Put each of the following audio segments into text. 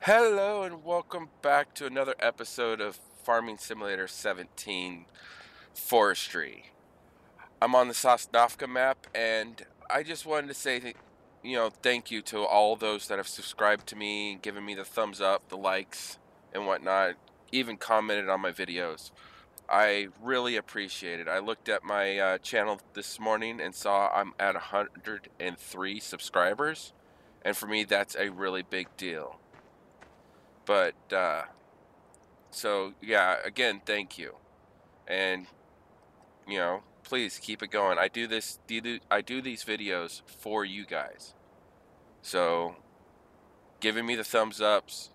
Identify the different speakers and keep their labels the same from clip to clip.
Speaker 1: Hello and welcome back to another episode of Farming Simulator 17 Forestry. I'm on the Sosnovka map and I just wanted to say, thank you to all those that have subscribed to me, given me the thumbs up, the likes, and whatnot, even commented on my videos. I really appreciate it. I looked at my channel this morning and saw I'm at 103 subscribers, and for me that's a really big deal. But so yeah, again, thank you, and please keep it going. I do these videos for you guys, so giving me the thumbs ups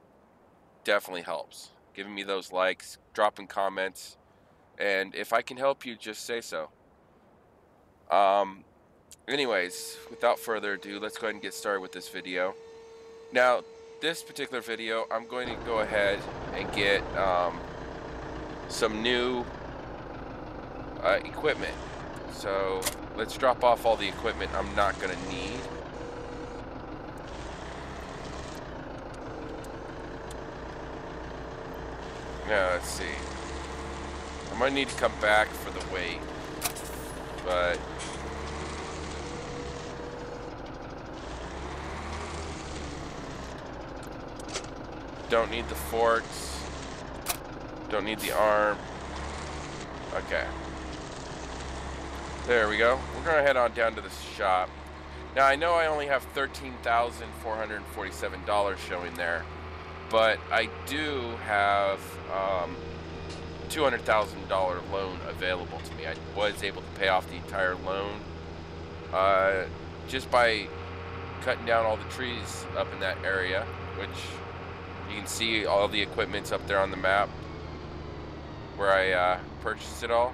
Speaker 1: definitely helps. Giving me those likes, dropping comments, and if I can help you, just say so. Um, Anyways, without further ado, let's go ahead and get started with this video. Now, this particular video, I'm going to go ahead and get some new equipment. So let's drop off all the equipment I'm not gonna need. Now let's see. I might need to come back for the weight, but don't need the forks. Don't need the arm. Okay. There we go. We're gonna head on down to the shop. Now I know I only have $13,447 showing there, but I do have $200,000 loan available to me. I was able to pay off the entire loan just by cutting down all the trees up in that area, which you can see all the equipment's up there on the map where I purchased it all.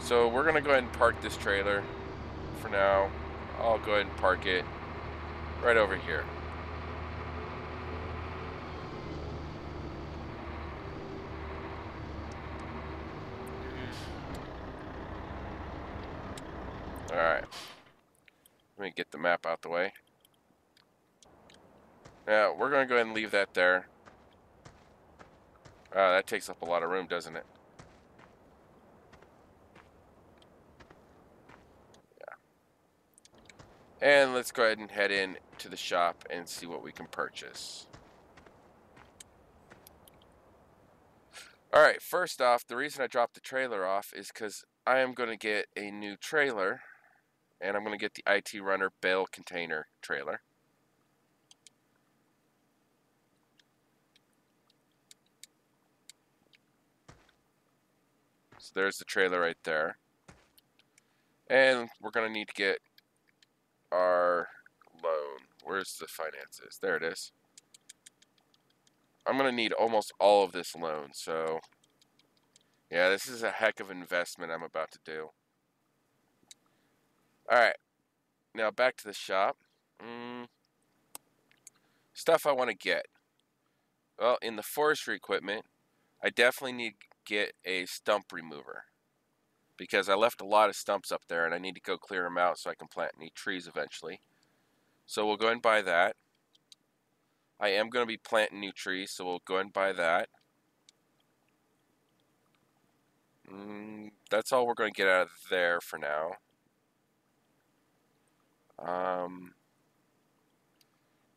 Speaker 1: So we're gonna go ahead and park this trailer for now. I'll go ahead and park it right over here. Alright. Let me get the map out the way. Now, we're going to go ahead and leave that there. That takes up a lot of room, doesn't it? Yeah. And let's go ahead and head in to the shop and see what we can purchase. Alright, first off, the reason I dropped the trailer off is because I am going to get a new trailer. And I'm going to get the IT Runner bale container trailer. So there's the trailer right there. And we're going to need to get our loan. Where's the finances? There it is. I'm going to need almost all of this loan. So, yeah, this is a heck of an investment I'm about to do. Alright, now back to the shop. Stuff I want to get. Well, in the forestry equipment, I definitely need to get a stump remover, because I left a lot of stumps up there and I need to go clear them out so I can plant new trees eventually. So we'll go and buy that. I am going to be planting new trees, so we'll go and buy that. That's all we're going to get out of there for now.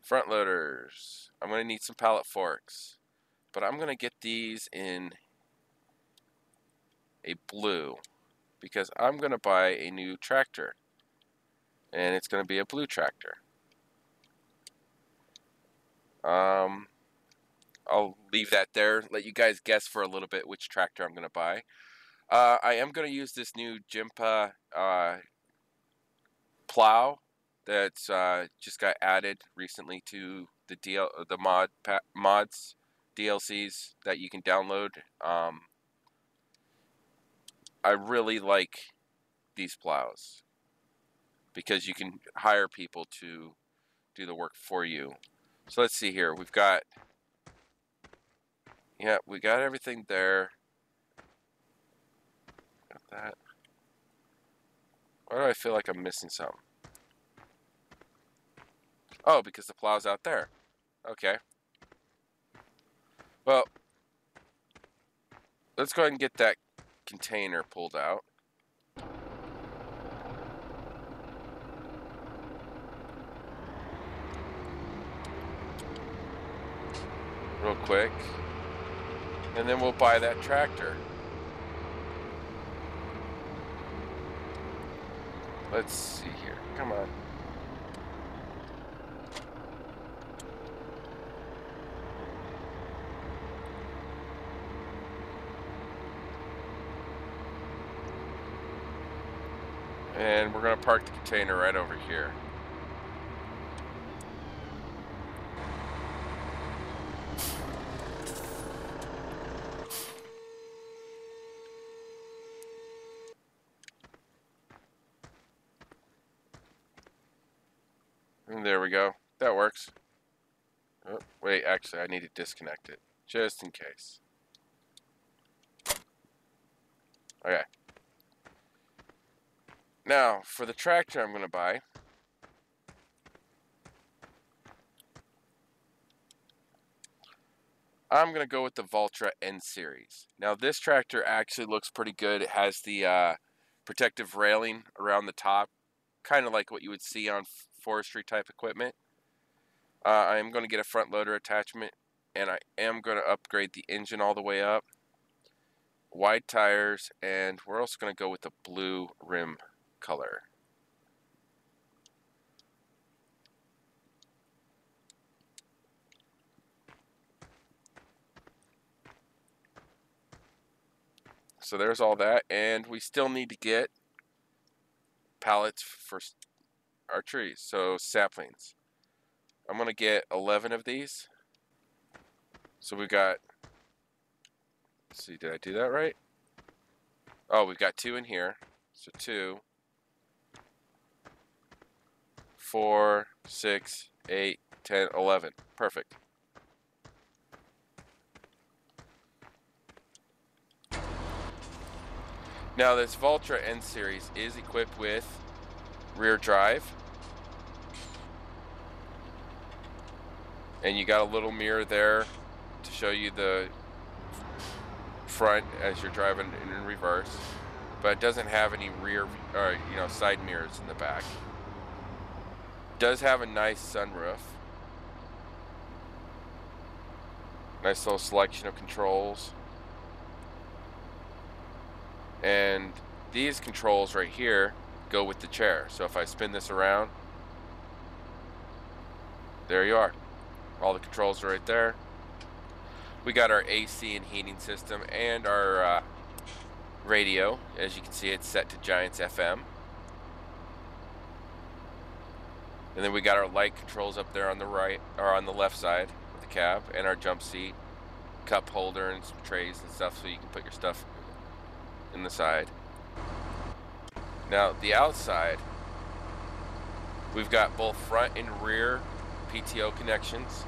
Speaker 1: Front loaders. I'm going to need some pallet forks, but I'm going to get these in a blue because I'm going to buy a new tractor, and it's going to be a blue tractor. I'll leave that there, let you guys guess for a little bit which tractor I'm going to buy. I am going to use this new Jimpa plow that's just got added recently to the mods DLCs that you can download. I really like these plows because you can hire people to do the work for you. So let's see here. We got everything there. Got that. Why do I feel like I'm missing something? Oh, because the plow's out there. Okay. Well, let's go ahead and get that container pulled out. Real quick. And then we'll buy that tractor. Let's see here. Come on. And we're going to park the container right over here. And there we go. That works. Oh, wait, actually, I need to disconnect it. Just in case. Okay. Now, for the tractor I'm going to buy, I'm going to go with the Valtra N Series. Now, this tractor actually looks pretty good. It has the protective railing around the top, kind of like what you would see on forestry type equipment. I am going to get a front loader attachment, and I am going to upgrade the engine all the way up. Wide tires, and we're also going to go with the blue rim color. So there's all that, and we still need to get pallets for our trees, so saplings. I'm going to get 11 of these. So we got, let's see, did I do that right? Oh, we've got 2 in here. So 2, 4, 6, 8, 10, 11. Perfect. Now this Valtra N Series is equipped with rear drive. And you got a little mirror there to show you the front as you're driving in reverse. But it doesn't have any rear or side mirrors in the back. It does have a nice sunroof. Nice little selection of controls. And these controls right here go with the chair. So if I spin this around, there you are. All the controls are right there. We got our AC and heating system and our radio. As you can see, it's set to Giants FM. And then we got our light controls up there on the right, or on the left side of the cab, and our jump seat, cup holder, and some trays and stuff so you can put your stuff in the side. Now the outside, we've got both front and rear PTO connections,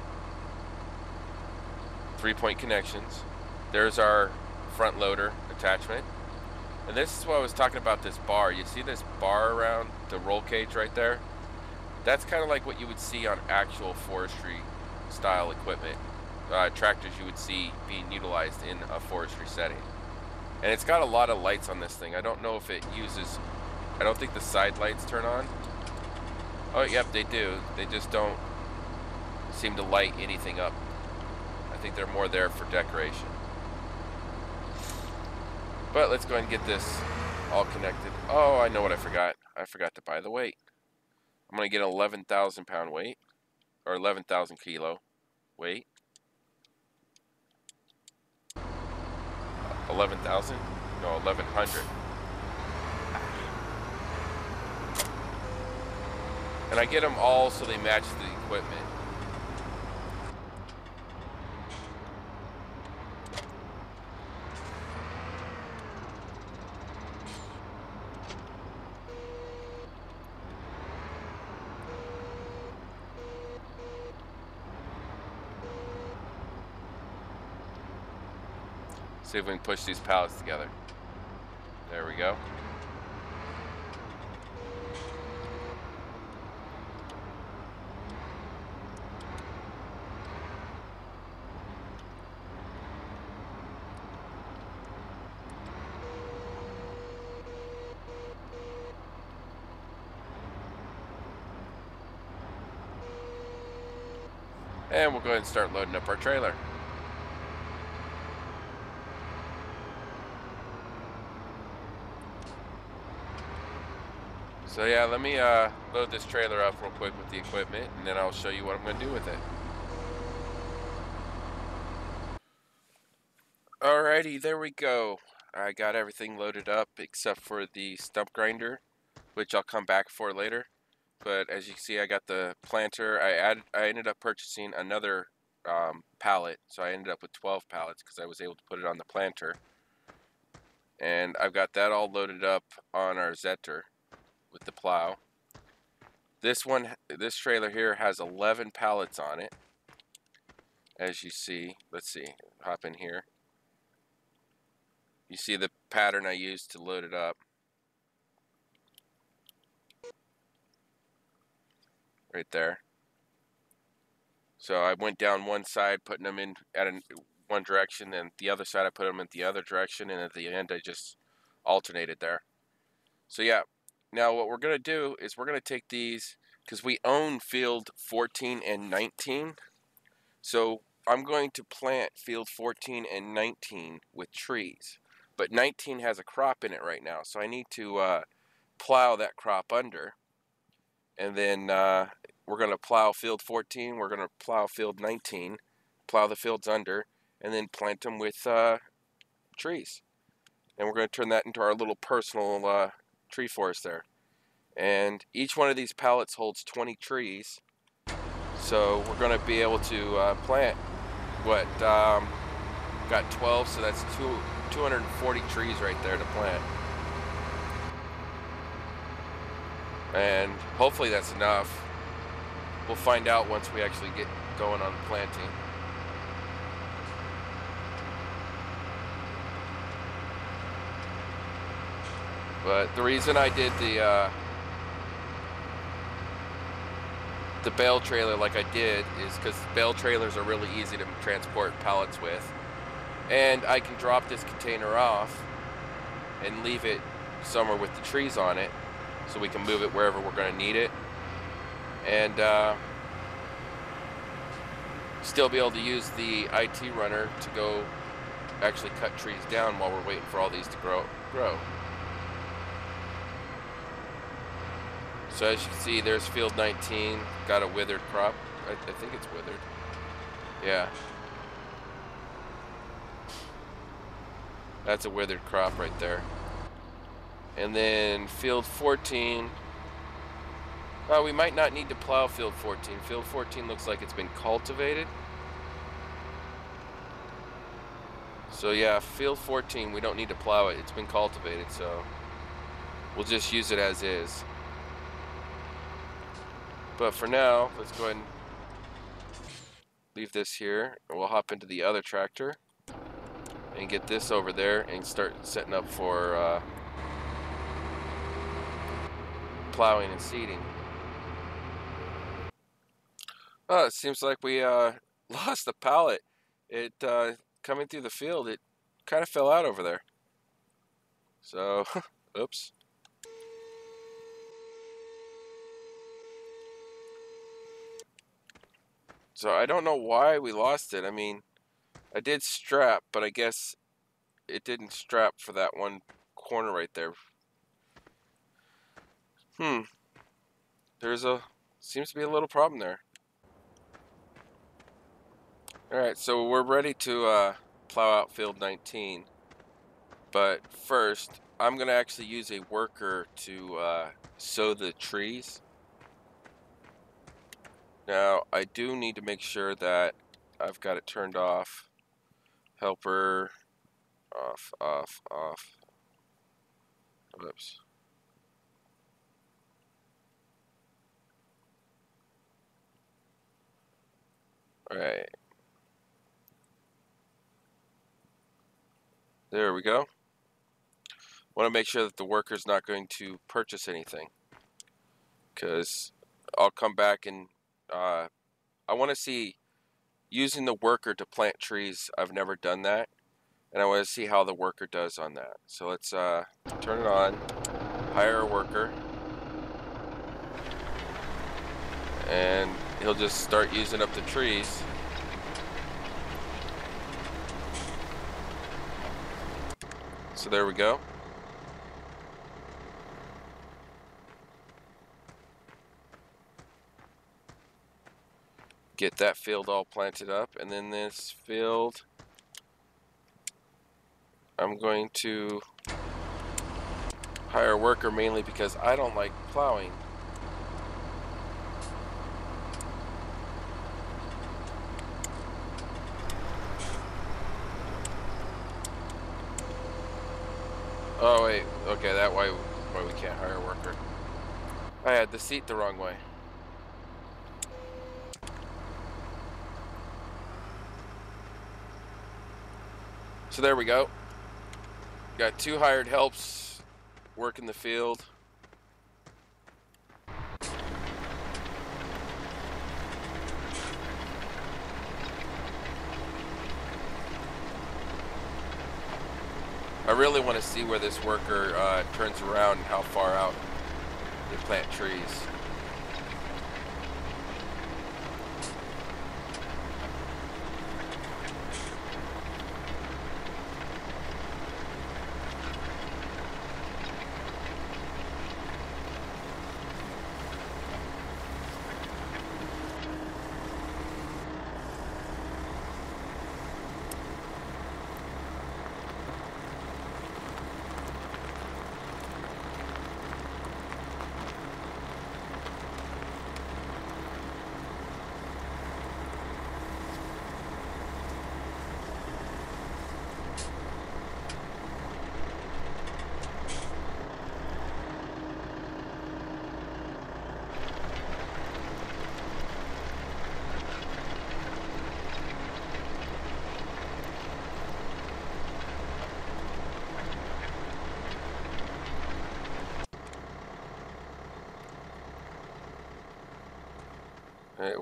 Speaker 1: 3-point connections. There's our front loader attachment. And this is what I was talking about, this bar. You see this bar around the roll cage right there? That's kind of like what you would see on actual forestry style equipment. Tractors you would see being utilized in a forestry setting. And it's got a lot of lights on this thing. I don't know if it uses, I don't think the side lights turn on. Oh, yep, they do. They just don't seem to light anything up. I think they're more there for decoration. But let's go ahead and get this all connected. Oh, I know what I forgot. I forgot to buy the weight. I'm going to get an 11,000 pound weight, or 11,000 kilo weight. 11,000? No, 1,100. And I get them all so they match the equipment. See if we can push these pallets together. There we go. And we'll go ahead and start loading up our trailer. So yeah, let me load this trailer up real quick with the equipment, and then I'll show you what I'm going to do with it. Alrighty, there we go. I got everything loaded up except for the stump grinder, which I'll come back for later. But as you can see, I got the planter. I ended up purchasing another pallet, so I ended up with 12 pallets because I was able to put it on the planter. And I've got that all loaded up on our Zetter with the plow. This trailer here has 11 pallets on it. As you see, let's see, hop in here. You see the pattern I used to load it up. Right there. So I went down one side, putting them in at one direction, and the other side I put them in the other direction, and at the end I just alternated there. So yeah, now what we're going to do is we're going to take these, because we own field 14 and 19. So I'm going to plant field 14 and 19 with trees. But 19 has a crop in it right now, so I need to plow that crop under. And then we're going to plow field 14, we're going to plow field 19, plow the fields under, and then plant them with trees. And we're going to turn that into our little personal tree forest there. And each one of these pallets holds 20 trees. So we're going to be able to plant, what, got 12, so that's 240 trees right there to plant. And hopefully that's enough. We'll find out once we actually get going on planting. But the reason I did the bale trailer like I did is because bale trailers are really easy to transport pallets with. And I can drop this container off and leave it somewhere with the trees on it, so we can move it wherever we're going to need it. And still be able to use the IT runner to go actually cut trees down while we're waiting for all these to grow. So as you can see, there's field 19, got a withered crop. I think it's withered. Yeah. That's a withered crop right there. And then field 14, we might not need to plow field 14. Field 14 looks like it's been cultivated. So yeah, field 14, we don't need to plow it. It's been cultivated, so we'll just use it as is. But for now, let's go ahead and leave this here. And we'll hop into the other tractor and get this over there and start setting up for plowing and seeding. Oh, it seems like we lost the pallet. It coming through the field, it kind of fell out over there. So, oops. So I don't know why we lost it. I mean, I did strap, but I guess it didn't strap for that one corner right there. Seems to be a little problem there. Alright, so we're ready to plow out field 19. But first, I'm going to actually use a worker to sow the trees. Now, I do need to make sure that I've got it turned off. Helper, off, off, off. Whoops. Alright. There we go. Want to make sure that the worker's not going to purchase anything, because I'll come back and I want to see using the worker to plant trees. I've never done that, and I want to see how the worker does on that. So let's turn it on, hire a worker, and he'll just start using up the trees. So there we go. Get that field all planted up, and then this field I'm going to hire a worker mainly because I don't like plowing. Oh wait, okay, that's why we can't hire a worker. I had the seat the wrong way. So there we go. Got 2 hired helps working the field. I really want to see where this worker turns around and how far out they plant trees.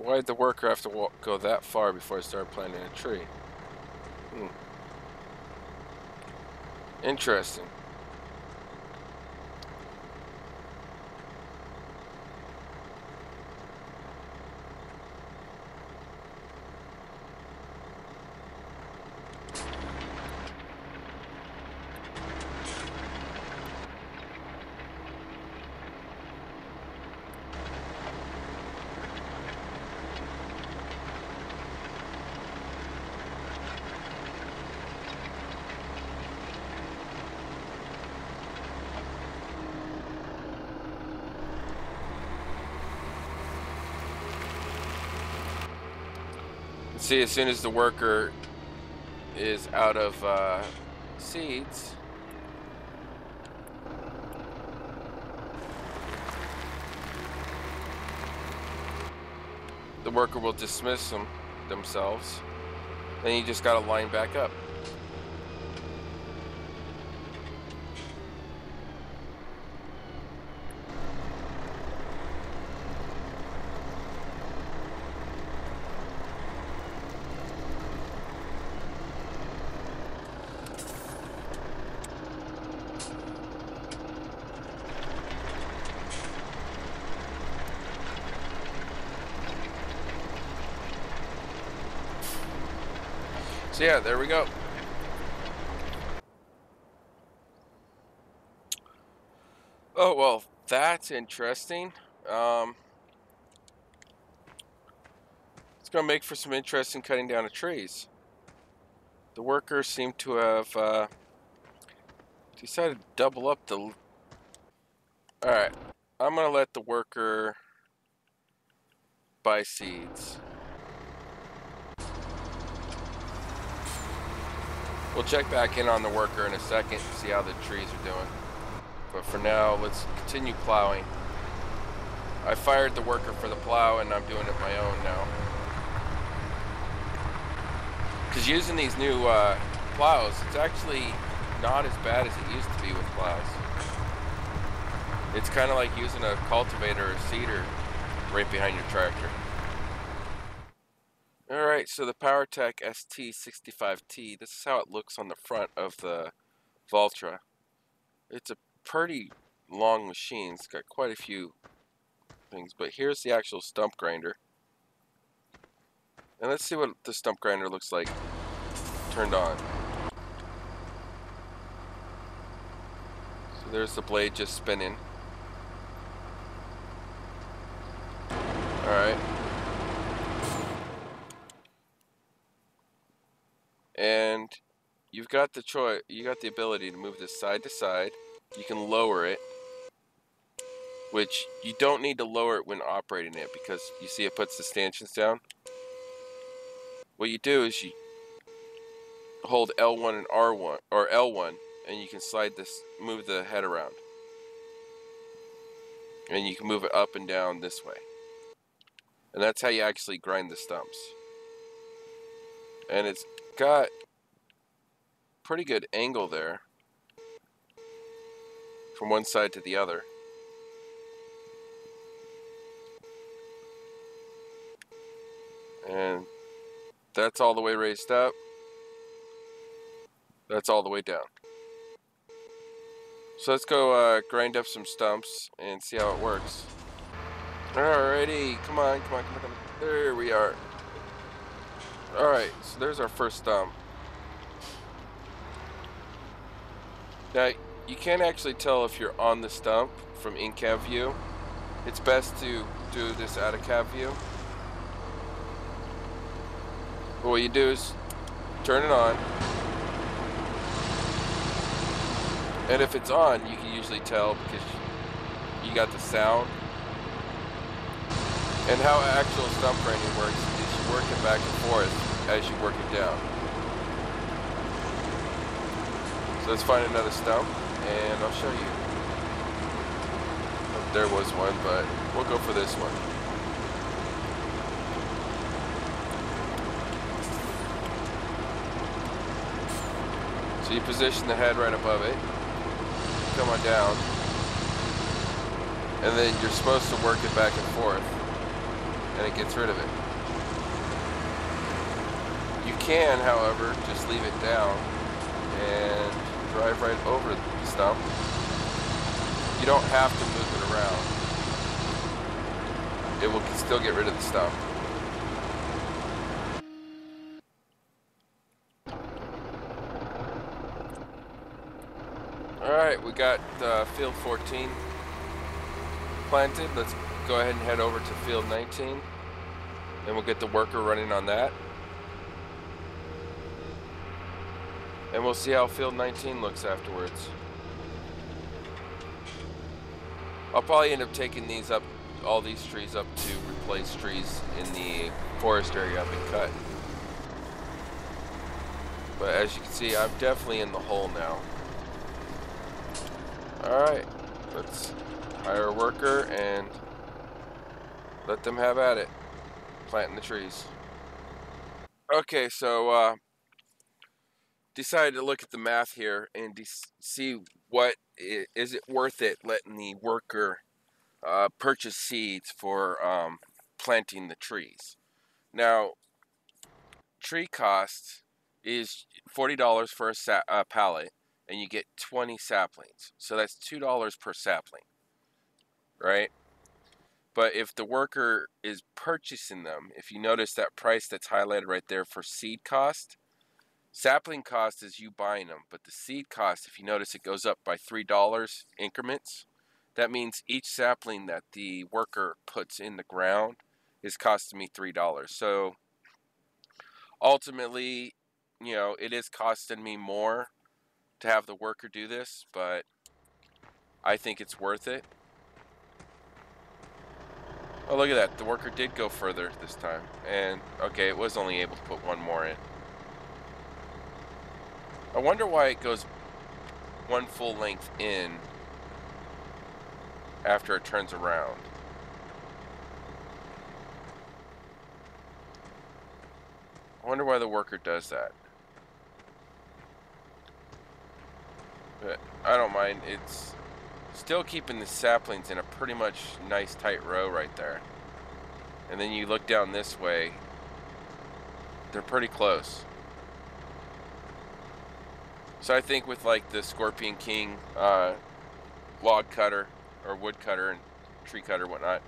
Speaker 1: Why did the worker have to go that far before I started planting a tree? Interesting. See, as soon as the worker is out of seeds, the worker will dismiss themselves. Then you just gotta line back up. So yeah, there we go. Oh, well, that's interesting. It's going to make for some interesting cutting down of trees. The workers seem to have decided to double up the... Alright, I'm going to let the worker buy seeds. We'll check back in on the worker in a second to see how the trees are doing. But for now, let's continue plowing. I fired the worker for the plow and I'm doing it my own now. Because using these new plows, it's actually not as bad as it used to be with plows. It's kind of like using a cultivator or seeder right behind your tractor. Alright, so the PowerTech ST65T, this is how it looks on the front of the Valtra. It's a pretty long machine. It's got quite a few things, but here's the actual stump grinder. And let's see what the stump grinder looks like turned on. So there's the blade just spinning. Alright. And you've got the choice, you got the ability to move this side to side. You can lower it, which you don't need to lower it when operating it, because you see it puts the stanchions down. What you do is you hold L1 and R1, or L1, and you can slide this, move the head around. And you can move it up and down this way. And that's how you actually grind the stumps. And it's got pretty good angle there from one side to the other. And that's all the way raised up. That's all the way down. So let's go grind up some stumps and see how it works. Alrighty, come on. There we are. Alright, so there's our first stump. Now, you can't actually tell if you're on the stump from in-cab view. It's best to do this out-of-cab view. But what you do is turn it on. And if it's on, you can usually tell because you got the sound. And how actual stump grinding works is you work it back and forth as you work it down. So let's find another stump and I'll show you. Oh, there was one, but we'll go for this one. So you position the head right above it, come on down, and then you're supposed to work it back and forth, and it gets rid of it. You can, however, just leave it down and drive right over the stump. You don't have to move it around. It will still get rid of the stump. Alright, we got field 14 planted. Let's go ahead and head over to field 19. And we'll get the worker running on that. And we'll see how field 19 looks afterwards. I'll probably end up taking these up, all these trees up to replace trees in the forest area I've been cut. But as you can see, I'm definitely in the hole now. Alright, let's hire a worker and let them have at it, planting the trees. Okay, so decided to look at the math here and see what is it worth it letting the worker purchase seeds for planting the trees. Now, tree cost is $40 for a pallet, and you get 20 saplings. So that's $2 per sapling, right? But if the worker is purchasing them, if you notice that price that's highlighted right there for seed cost, sapling cost is you buying them, but the seed cost, if you notice, it goes up by $3 increments. That means each sapling that the worker puts in the ground is costing me $3. So ultimately, you know, it is costing me more to have the worker do this, but I think it's worth it. Oh, look at that. The worker did go further this time. And, okay, it was only able to put one more in. I wonder why it goes one full length in after it turns around. I wonder why the worker does that. But I don't mind. It's still keeping the saplings in a pretty much nice tight row right there. And then you look down this way, they're pretty close. So I think with like the Scorpion King log cutter or wood cutter and tree cutter and whatnot,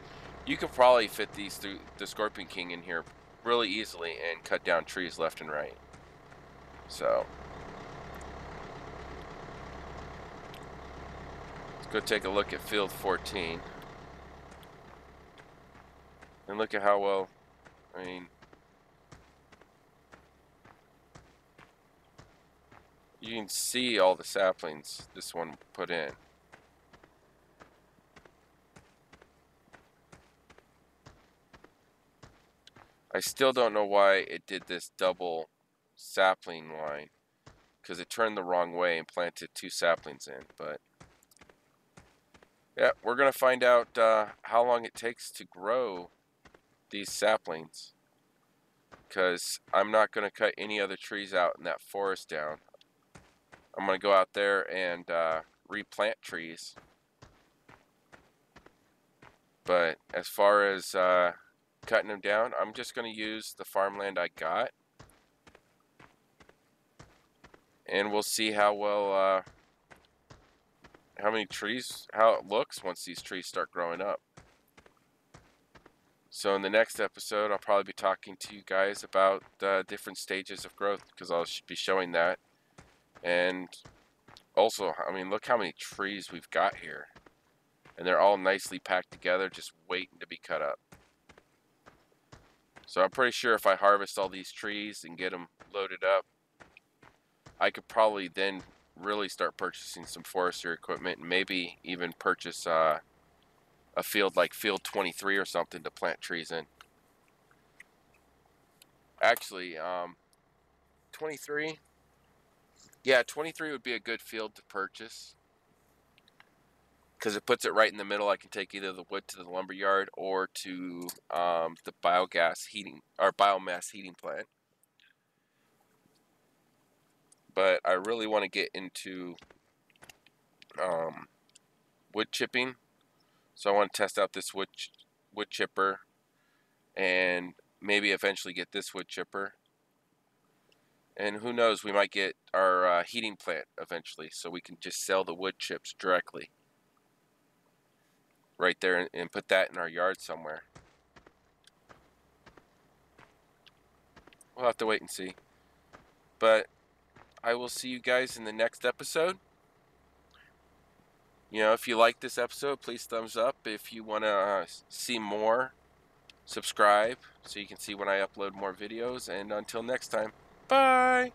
Speaker 1: you could probably fit these through the Scorpion King in here really easily and cut down trees left and right. So let's go take a look at field 14 and look at how well, I mean, you can see all the saplings this one put in. I still don't know why it did this double sapling line, because it turned the wrong way and planted 2 saplings in. But yeah, we're going to find out how long it takes to grow these saplings, because I'm not going to cut any other trees out in that forest down. I'm going to go out there and replant trees. But as far as cutting them down, I'm just going to use the farmland I got, and we'll see how well, how many trees, how it looks once these trees start growing up. So in the next episode, I'll probably be talking to you guys about different stages of growth, because I'll be showing that. And also, I mean, look how many trees we've got here. And they're all nicely packed together, just waiting to be cut up. So I'm pretty sure if I harvest all these trees and get them loaded up, I could probably then really start purchasing some forestry equipment, and maybe even purchase a field like field 23 or something to plant trees in. Actually, 23, yeah, 23 would be a good field to purchase, because it puts it right in the middle. I can take either the wood to the lumber yard or to the biogas heating or biomass heating plant. But I really want to get into wood chipping, so I want to test out this wood chipper, and maybe eventually get this wood chipper. And who knows, we might get our heating plant eventually, so we can just sell the wood chips directly right there and put that in our yard somewhere. We'll have to wait and see. But I will see you guys in the next episode. You know, if you like this episode, please thumbs up. If you want to see more, subscribe so you can see when I upload more videos. And until next time, bye!